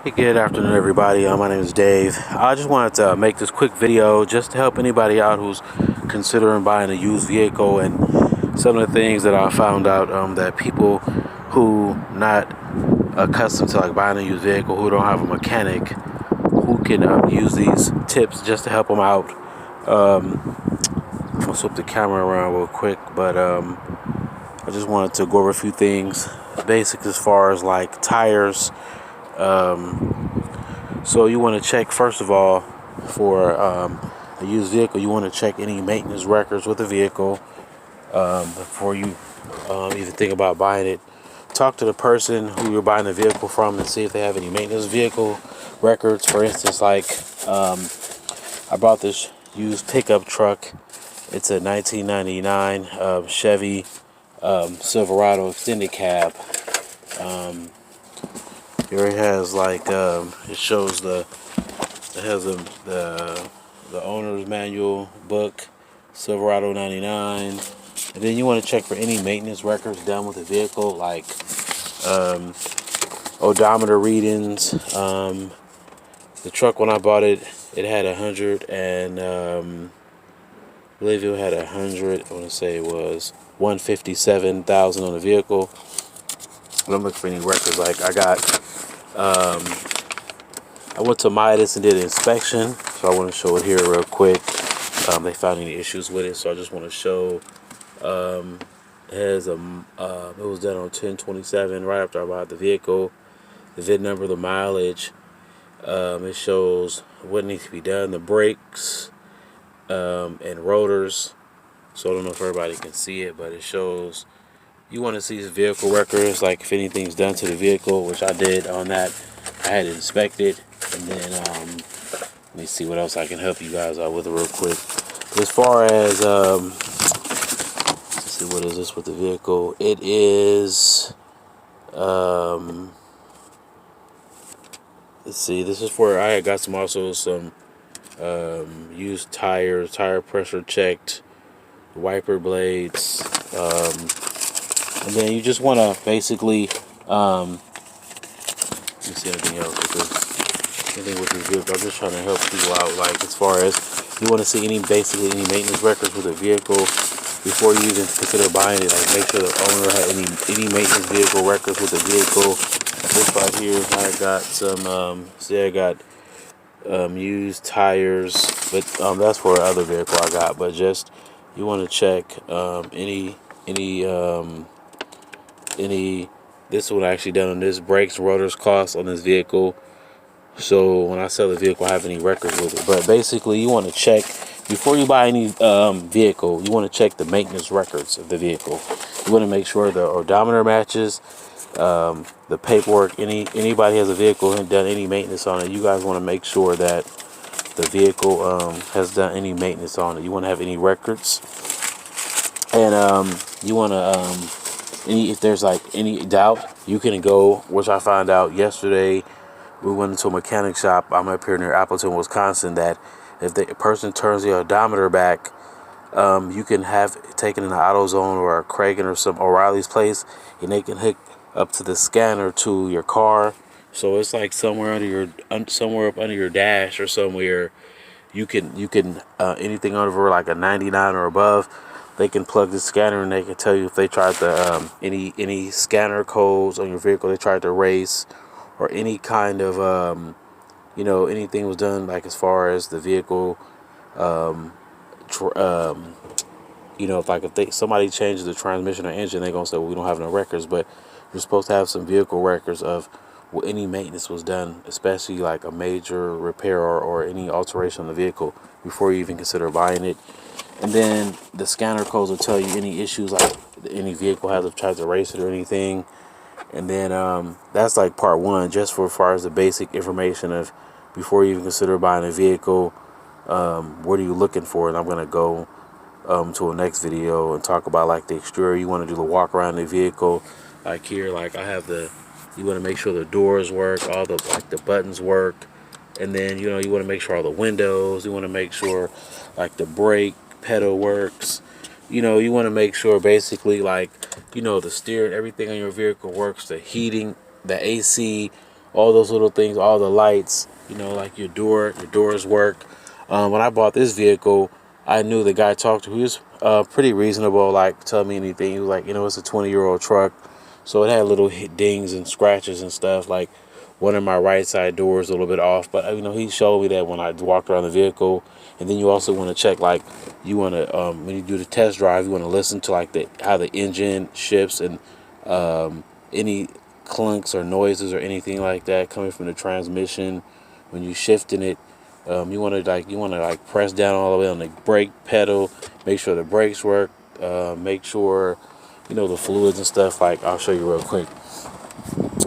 Hey, good afternoon, everybody. My name is Dave. I just wanted to make this quick video just to help anybody out who's considering buying a used vehicle, and some of the things that I found out that people who not accustomed to like buying a used vehicle, who don't have a mechanic, who can use these tips just to help them out. I'm gonna swap the camera around real quick, but I just wanted to go over a few things, basics as far as like tires. So you want to check first of all for a used vehicle. You want to check any maintenance records with the vehicle before you even think about buying it. Talk to the person who you're buying the vehicle from and see if they have any maintenance vehicle records. For instance, like I bought this used pickup truck. It's a 1999 Chevy Silverado extended cab. Here it has like it shows it has the owner's manual book, Silverado 99. And then you want to check for any maintenance records done with the vehicle, like odometer readings. The truck, when I bought it, it had 100 and I believe it had 100. I want to say it was 157,000 on the vehicle. And I'm looking for any records. Like I went to Midas and did an inspection, so I want to show it here real quick. They found any issues with it, so I just want to show. It has it was done on 10/27, right after I bought the vehicle. The VIN number, the mileage. It shows what needs to be done, the brakes, and rotors. So I don't know if everybody can see it, but it shows. You want to see his vehicle records, like if anything's done to the vehicle, which I did on that. I had it inspected, and then let me see what else I can help you guys out with real quick. As far as let's see, what is this with the vehicle? It is let's see. This is for I got some used tires, tire pressure checked, wiper blades, and then you just want to basically let me see anything else with this. Anything with this vehicle. I'm just trying to help people out. Like as far as you want to see any maintenance records with a vehicle before you even consider buying it. Like make sure the owner had any maintenance vehicle records with the vehicle. This right here, I got some. See, I got used tires, but that's for another vehicle I got. But just you want to check any any. This one actually done on this brakes, rotors, costs on this vehicle. So when I sell the vehicle, I have any records with it. But basically, you want to check before you buy any vehicle. You want to check the maintenance records of the vehicle. You want to make sure the odometer matches, the paperwork. Anybody has a vehicle and done any maintenance on it, you guys want to make sure that the vehicle has done any maintenance on it. You want to have any records, and you want to if there's like any doubt, you can go. Which I found out yesterday. We went into a mechanic shop. I'm up here near Appleton, Wisconsin. That if the person turns the odometer back, you can have it taken in an AutoZone or a Kragen or some O'Reilly's place, and they can hook up to the scanner to your car. So it's like somewhere somewhere up under your dash or somewhere. You can anything over like a 99 or above, they can plug the scanner and they can tell you if they tried to any scanner codes on your vehicle they tried to erase, or any kind of anything was done, like as far as the vehicle tr- um, if somebody changes the transmission or engine, they're gonna say, well, we don't have no records. But you're supposed to have some vehicle records of any maintenance was done, especially like a major repair or any alteration on the vehicle before you even consider buying it. And then the scanner codes will tell you any issues, like any vehicle has tried to erase it or anything. And then that's like part one, just for as far as the basic information of before you even consider buying a vehicle, what are you looking for? And I'm gonna go to a next video and talk about like the exterior. You want to do the walk around the vehicle, like here, like I have you want to make sure the doors work, all the buttons work, and then you want to make sure all the windows. You want to make sure like the brake pedal works. You want to make sure basically like the steering, everything on your vehicle works, the heating, the AC, all those little things, all the lights, you know, like your doors work. When I bought this vehicle, I knew the guy I talked to, he was pretty reasonable, like tell me anything. He was like, you know, it's a 20-year-old truck, so it had little dings and scratches and stuff. Like one of my right side doors a little bit off, but you know, he showed me that when I walked around the vehicle. And then you also want to check, like, you want to when you do the test drive, you want to listen to like how the engine shifts and any clunks or noises or anything like that coming from the transmission when you shifting it. You want to press down all the way on the brake pedal, make sure the brakes work, make sure, you know, the fluids and stuff. Like, I'll show you real quick.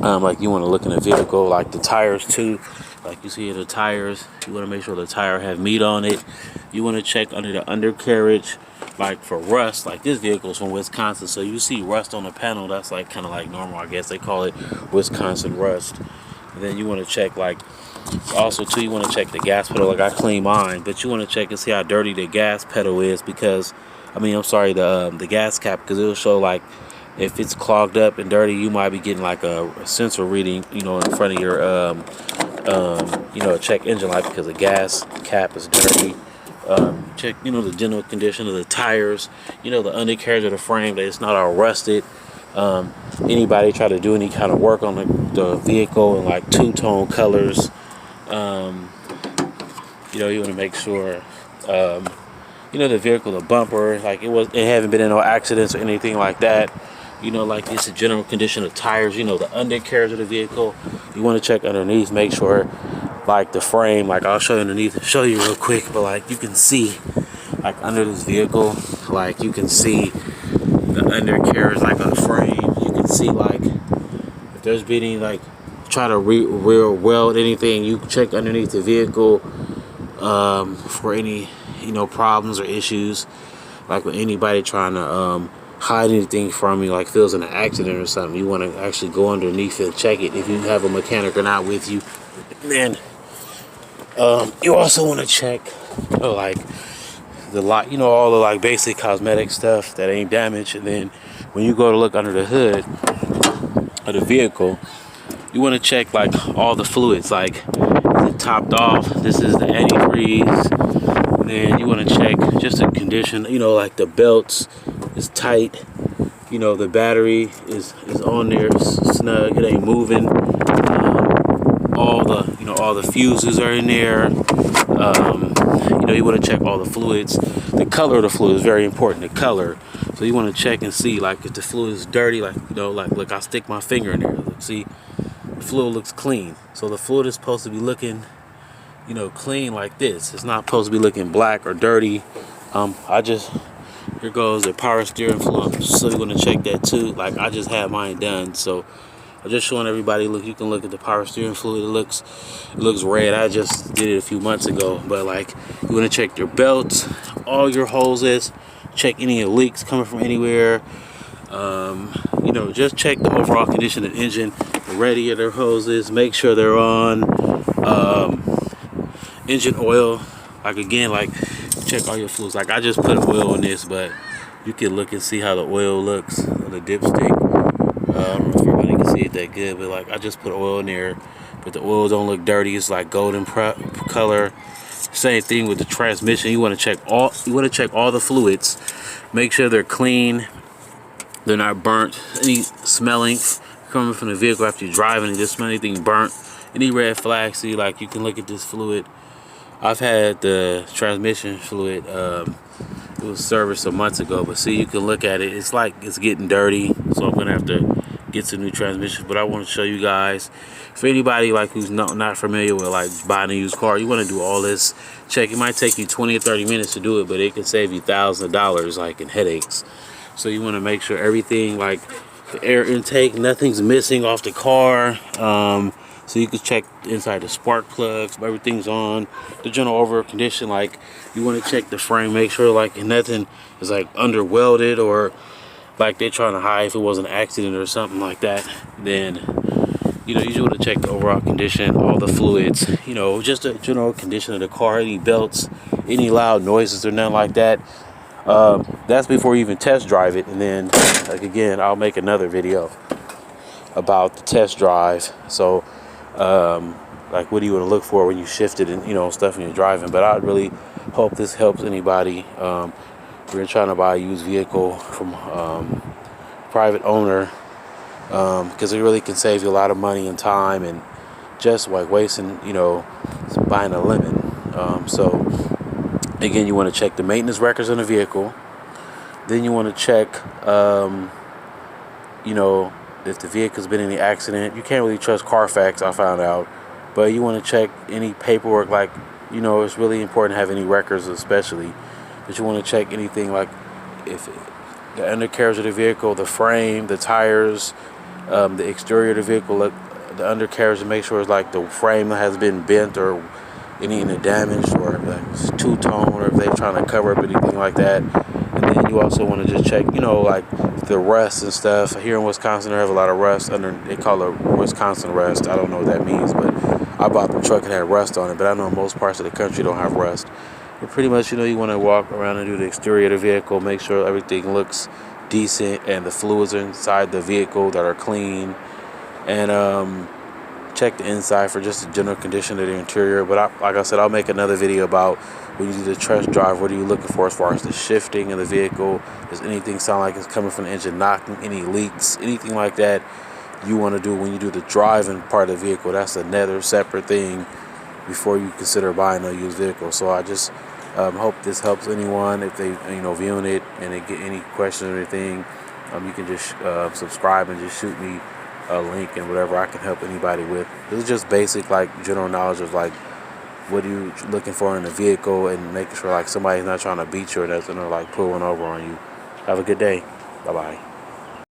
Like, you want to look in the vehicle, like the tires too. Like you see the tires, you want to make sure the tire have meat on it. You want to check under the undercarriage, like for rust. Like this vehicle's from Wisconsin, so you see rust on the panel. That's like kind of like normal, I guess. They call it Wisconsin rust. And then you want to check, like, also too, you want to check the gas pedal. Like I clean mine, but you want to check and see how dirty the gas pedal is, because the gas cap, because it'll show like if it's clogged up and dirty, you might be getting like a sensor reading, you know, in front of your check engine light because the gas cap is dirty. Check, you know, the general condition of the tires, you know, the undercarriage of the frame, that it's not all rusted. Anybody try to do any kind of work on the vehicle in like two-tone colors, you know, you want to make sure, you know, the vehicle, the bumper, like it haven't been in no accidents or anything like that. You know, like it's a general condition of tires, you know, the undercarriage of the vehicle. You want to check underneath, make sure, like the frame, like I'll show you underneath, show you real quick, but like you can see, like under this vehicle, like you can see the undercarriage, like a frame. You can see like if there's been any, like try to rear weld anything, you can check underneath the vehicle for any, you know, problems or issues. Like with anybody trying to hide anything from you, like feels in an accident or something, you want to actually go underneath and check it if you have a mechanic or not with you. And then you also want to check, you know, like the lot, you know, all the like basic cosmetic stuff that ain't damaged. And then when you go to look under the hood of the vehicle, you want to check like all the fluids, like is it topped off, this is the antifreeze. And then you want to check just the condition, you know, like the belts is tight, you know, the battery is on there snug, it ain't moving. All the fuses are in there. You know, you want to check all the fluids. The color of the fluid is very important, the color. So you want to check and see, like, if the fluid is dirty, like, you know, like, look, I stick my finger in there. Look, see, the fluid looks clean. So the fluid is supposed to be looking, you know, clean like this. It's not supposed to be looking black or dirty. Here goes the power steering fluid. So you want to check that too. Like, I just had mine done, so I'm just showing everybody. Look, you can look at the power steering fluid. It looks red. I just did it a few months ago. But like, you want to check your belts, all your hoses, check any leaks coming from anywhere. You know, just check the overall condition of the engine, the radiator hoses. Make sure they're on. Engine oil. Like again, like check all your fluids. Like I just put oil in this, but you can look and see how the oil looks on the dipstick. I don't know if everybody can see it that good, but like I just put oil in there, but the oil don't look dirty. It's like golden color. Same thing with the transmission. You want to check all the fluids. Make sure they're clean. They're not burnt. Any smelling coming from the vehicle after you're driving and just smell anything burnt. Any red flags. See, like you can look at this fluid. I've had the transmission fluid. It was serviced some months ago, but see, you can look at it. It's like it's getting dirty, so I'm gonna have to get some new transmission. But I want to show you guys, for anybody like who's not familiar with like buying a used car, you want to do all this. Check. It might take you 20 or 30 minutes to do it, but it can save you thousands of dollars, like in headaches. So you want to make sure everything, like the air intake, nothing's missing off the car. So you can check inside the spark plugs, everything's on. The general overall condition, like you want to check the frame, make sure like nothing is like under welded or like they're trying to hide if it was an accident or something like that. Then, you know, you just want to check the overall condition, all the fluids, you know, just the general condition of the car, any belts, any loud noises or nothing like that. That's before you even test drive it. And then, like again, I'll make another video about the test drive. So like what do you want to look for when you shift it and stuff when you're driving. But I really hope this helps anybody. We're trying to buy a used vehicle from private owner, because it really can save you a lot of money and time, and just like wasting buying a lemon. So again, you want to check the maintenance records on the vehicle. Then you want to check if the vehicle's been in any accident. You can't really trust Carfax, I found out, but you want to check any paperwork. Like it's really important to have any records, especially. But you want to check anything like if the undercarriage of the vehicle, the frame, the tires, the exterior of the vehicle, the undercarriage, to make sure it's like the frame has been bent or any damaged, or like it's two-tone, or if they're trying to cover up anything like that. And then you also want to just check, like the rust and stuff. Here in Wisconsin, they have a lot of rust they call it Wisconsin rust. I don't know what that means, but I bought the truck and had rust on it. But I know most parts of the country don't have rust. But pretty much, you want to walk around and do the exterior of the vehicle, make sure everything looks decent and the fluids are inside the vehicle that are clean, and check the inside for just the general condition of the interior. But like I said, I'll make another video about when you do the test drive, what are you looking for as far as the shifting of the vehicle. Does anything sound like it's coming from the engine knocking, any leaks, anything like that you want to do when you do the driving part of the vehicle. That's another separate thing before you consider buying a used vehicle. So I just hope this helps anyone if they viewing it and they get any questions or anything. You can just subscribe and just shoot me a link and whatever I can help anybody with. This is just basic like general knowledge of like what are you looking for in a vehicle, and making sure like somebody's not trying to beat you or nothing, or like pull one over on you. Have a good day. Bye bye.